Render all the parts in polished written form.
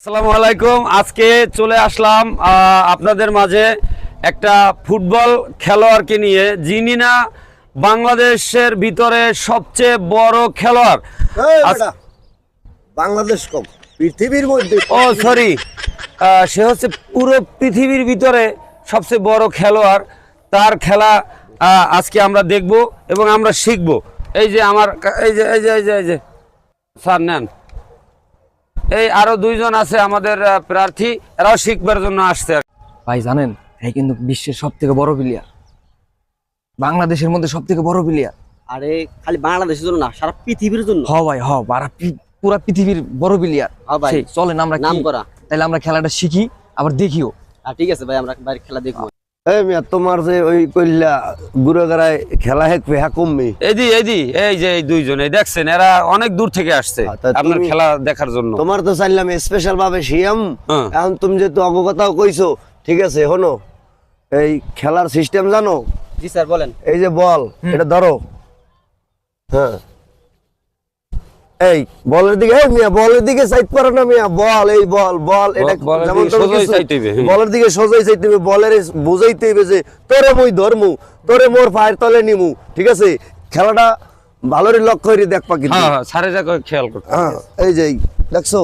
আসসালামু আলাইকুম। আজকে চলে আসলাম আপনাদের মাঝে একটা ফুটবল খেলোয়াড়কে নিয়ে, যিনি না বাংলাদেশের ভিতরে সবচেয়ে বড় খেলোয়াড়। বাংলাদেশ কম, পৃথিবীর মধ্যে। ও সরি, সে হচ্ছে পুরো পৃথিবীর ভিতরে সবচেয়ে বড় খেলোয়াড়। তার খেলা আজকে আমরা দেখব এবং আমরা শিখব। এই যে আমার এই যে এই যে এই যে এই যে স্যার নেন, এই আরো দুইজন আছে আমাদের প্রার্থী, এরাও শিখবার জন্য আসছে। ভাই জানেন, এই কিন্তু বিশ্বের সব থেকে বড় প্লেয়ার, বাংলাদেশের মধ্যে সব থেকে বড় প্লেয়ার। আরে খালি বাংলাদেশের জন্য না, সারা পৃথিবীর জন্য। হ ভাই হ, পুরা পৃথিবীর বড় প্লেয়ার। ভাই চলেন আমরা নাম কি করা, তাহলে আমরা খেলাটা শিখি আবার দেখিও। ঠিক আছে ভাই, আমরা বাইরে খেলা দেখবো। এই মিয়া, তোমার যে ওই কইলা গুড়াগাড়ায় খেলা হেকবে হ্যাঁ কমবে। এই যে এই দুইজন, এই দেখছেন, এরা অনেক দূর থেকে আসছে আপনার খেলা দেখার জন্য। তোমার তো চাইলাম স্পেশাল ভাবে শিয়াম। এখন তুমি যেহেতু অবগতাও কইছো, ঠিক আছে হনো, এই খেলার সিস্টেম জানো? জি স্যার বলেন। এই যে বল, এটা ধরো। হ্যাঁ, এই বলের দিকে, এই মিয়া বলের দিকে সাইড করো না মিয়া। বল, এই বল বল, এটা যেমন বলের দিকে সোজাই চাইতে হবে। বলের বুঝাইতে হবে যে তোরে মুই ধরমু, তোরে মোর ফায়ের তলে নিমু, ঠিক আছে? খেলাটা ভালোরে লক্ষ্য করে দেখবা কিন্তু। হ্যাঁ, সারে যা করে খেয়াল করতে। হ্যাঁ, এই যে দেখছো,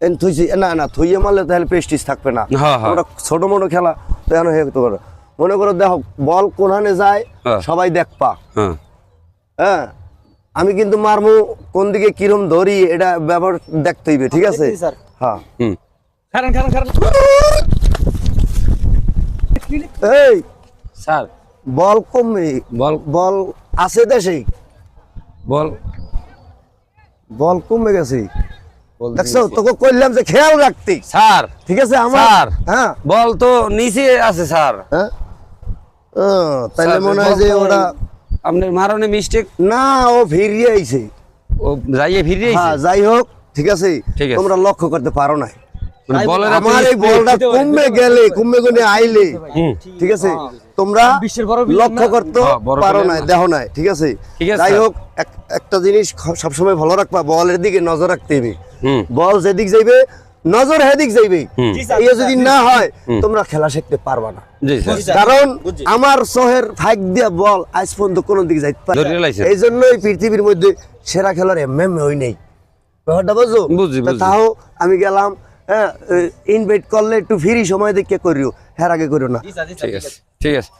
এন থুইছি না না, থুইয়ে মারলে তাহলে প্রেস্টিজ থাকবে না। আমরা ছোট মোটো খেলা তো এখন হয়ে যেতে পারে। মনে করো দেখো বল কোনখানে যায় সবাই দেখবা। হ্যাঁ, আমি কিন্তু মারমু কোন দিকে কিরম ধরি, এটা ব্যবহার দেখতে হইবে, ঠিক আছে? হ্যাঁ, এই স্যার বল কমে, বল আছে দেশে, বল বল কমে গেছে। দেখছো, তোকে কইলাম যে খেয়াল রাখতে, স্যার। ঠিক আছে আমার? হ্যাঁ, বল তো নিচে আছে স্যার। হ্যাঁ, তাইলে মনে হয় যে ওরা আপনার মারনে মিস্টেক না, ও ফিরিয়ে আইছে। ও যাইয়ে ফিরিয়ে আইছে। হ্যাঁ, যাই হোক, ঠিক আছে, তোমরা লক্ষ্য করতে পারো না। বলের আমার এই বলটা কমে গেলে, কমে গনে আইলে, ঠিক আছে, তোমরা লক্ষ্য করতে পারো না, দেখো না, ঠিক আছে? যাই হোক, একটা জিনিস সবসময় ভালো রাখবা, বলের দিকে নজর রাখতে হবে। বল যেদিক যাইবে নজর হেদিক যাইবে। এই যদি না হয় তোমরা খেলা শিখতে পারবা না। কারণ আমার শহরের ফাইক দিয়া বল আজ পর্যন্ত কোন দিকে যাইতে পারে। এই জন্যই পৃথিবীর মধ্যে সেরা খেলার এমএম হই নাই, ব্যাপারটা বুঝো? তাও আমি গেলাম, হ্যাঁ, ইনভাইট করলে একটু ফ্রি সময় দেখে করিও, হ্যাঁ আগে করিও না। ঠিক আছে, ঠিক আছে।